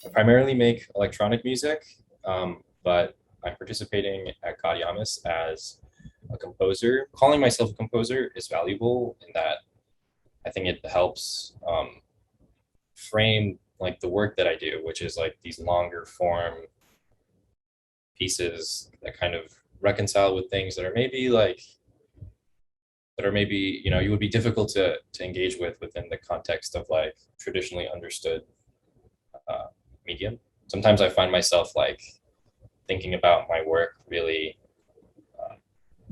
I primarily make electronic music, but I'm participating at Gaudeamus as a composer. Calling myself a composer is valuable in that I think it helps frame like the work that I do, which is like these longer form pieces that kind of reconcile with things that are maybe you would be difficult to engage with within the context of like traditionally understood uh, medium. Sometimes I find myself like thinking about my work really uh,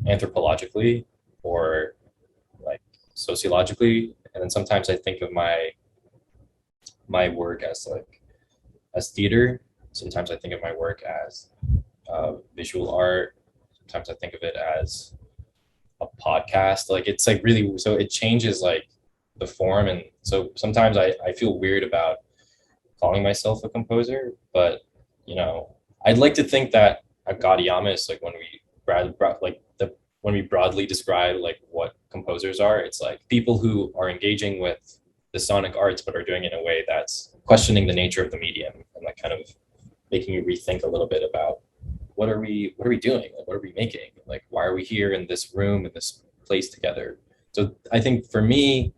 anthropologically or like sociologically, and then sometimes I think of my work as like as theater. Sometimes I think of my work as visual art. Sometimes I think of it as a podcast. Like it's like really so it changes like the form, and so sometimes I feel weird about calling myself a composer, but I'd like to think that at Gaudeamus, like when we like the when we broadly describe like what composers are, it's like people who are engaging with the sonic arts, but are doing it in a way that's questioning the nature of the medium and like kind of making you rethink a little bit about what are we doing? Like, what are we making? Like, why are we here in this room, in this place together? So I think for me,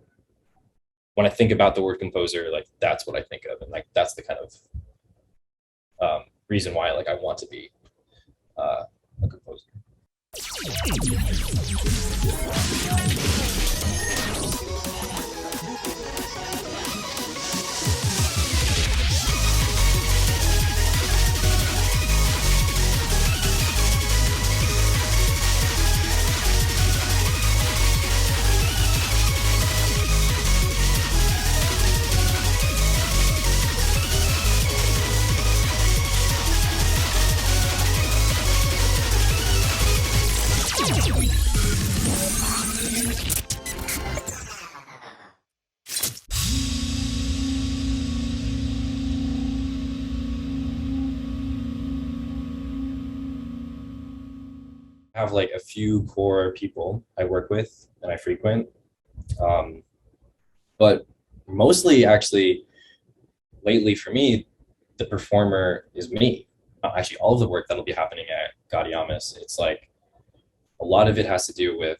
when I think about the word composer, like that's what I think of, and like that's the kind of reason why like I want to be a composer. I have like a few core people I work with and I frequent, um, but mostly actually lately for me, the performer is me. Actually, all of the work that'll be happening at Gaudeamus, it's like a lot of it has to do with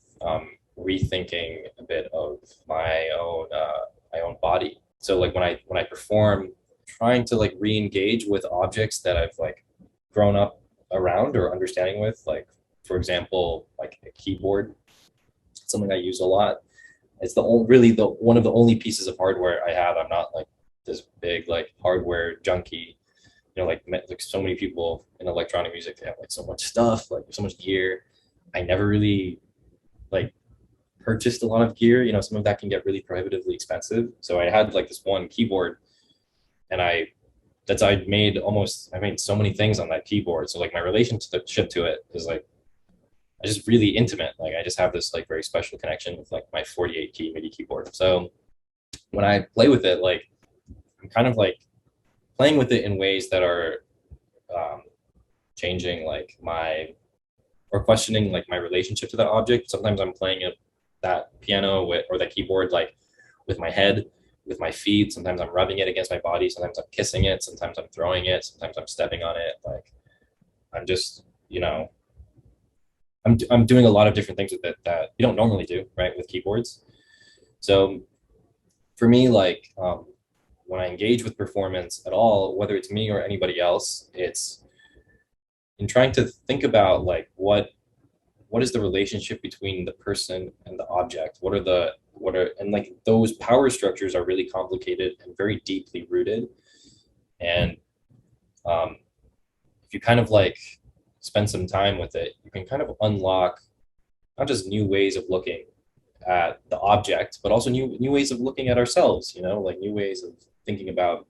rethinking a bit of my own body. So like when I perform, trying to like re-engage with objects that I've like grown up around or understanding with, like for example, like a keyboard, something I use a lot. It's really the one of the only pieces of hardware I have. I'm not like this big like hardware junkie. Like so many people in electronic music, they have like so much stuff, like so much gear. I never really like purchased a lot of gear. Some of that can get really prohibitively expensive. So I had like this one keyboard, and I made so many things on that keyboard. So like my relationship to it is like I just really intimate. Like I just have this like very special connection with like my 48 key MIDI keyboard. So when I play with it, like I'm kind of like playing with it in ways that are um, changing like my or questioning like my relationship to that object. Sometimes I'm playing that piano with or that keyboard like with my head, with my feet. Sometimes I'm rubbing it against my body. Sometimes I'm kissing it. Sometimes I'm throwing it. Sometimes I'm stepping on it. Like I'm just I'm doing a lot of different things with it that you don't normally do, right, with keyboards. So for me, like when I engage with performance at all, whether it's me or anybody else, it's in trying to think about like what is the relationship between the person and the object. What are and like those power structures are really complicated and very deeply rooted. And um, if you kind of like spend some time with it, you can kind of unlock not just new ways of looking at the object, but also new ways of looking at ourselves. Like new ways of thinking about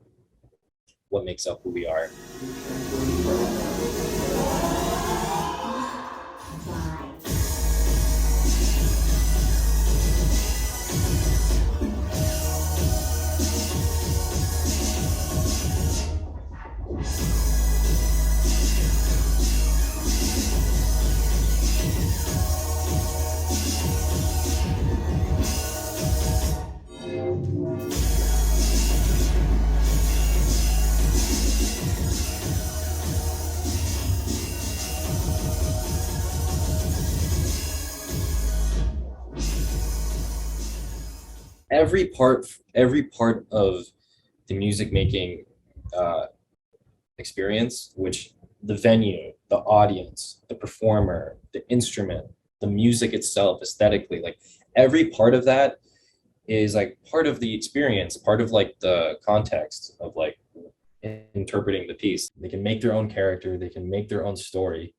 what makes up who we are. every part of the music making uh, experience, which the venue, the audience, the performer, the instrument, the music itself, aesthetically, like every part of that is like part of the experience, part of like the context of like interpreting the piece. They can make their own character, they can make their own story,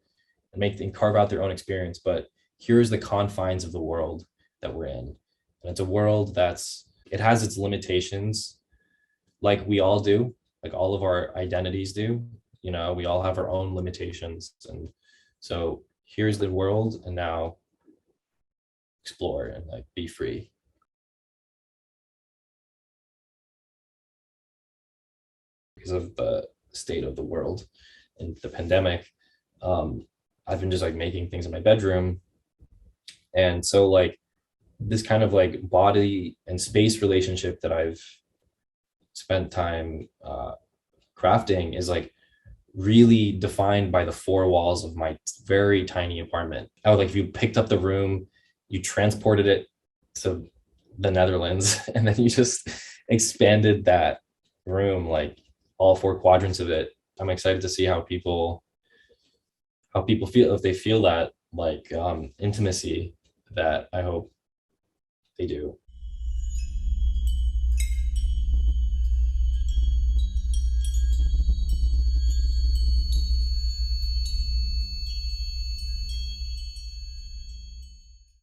and carve out their own experience. But here's the confines of the world that we're in, and it's a world it has its limitations, like we all do, like all of our identities do. You know, we all have our own limitations, and so here's the world, and now explore and like be free. Because of the state of the world and the pandemic, um, I've been just like making things in my bedroom. And so like this kind of like body and space relationship that I've spent time crafting is like really defined by the four walls of my very tiny apartment. I would like, if you picked up the room, you transported it to the Netherlands, and then you just expanded that room, like all four quadrants of it. I'm excited to see how people feel, if they feel that like intimacy that I hope they do.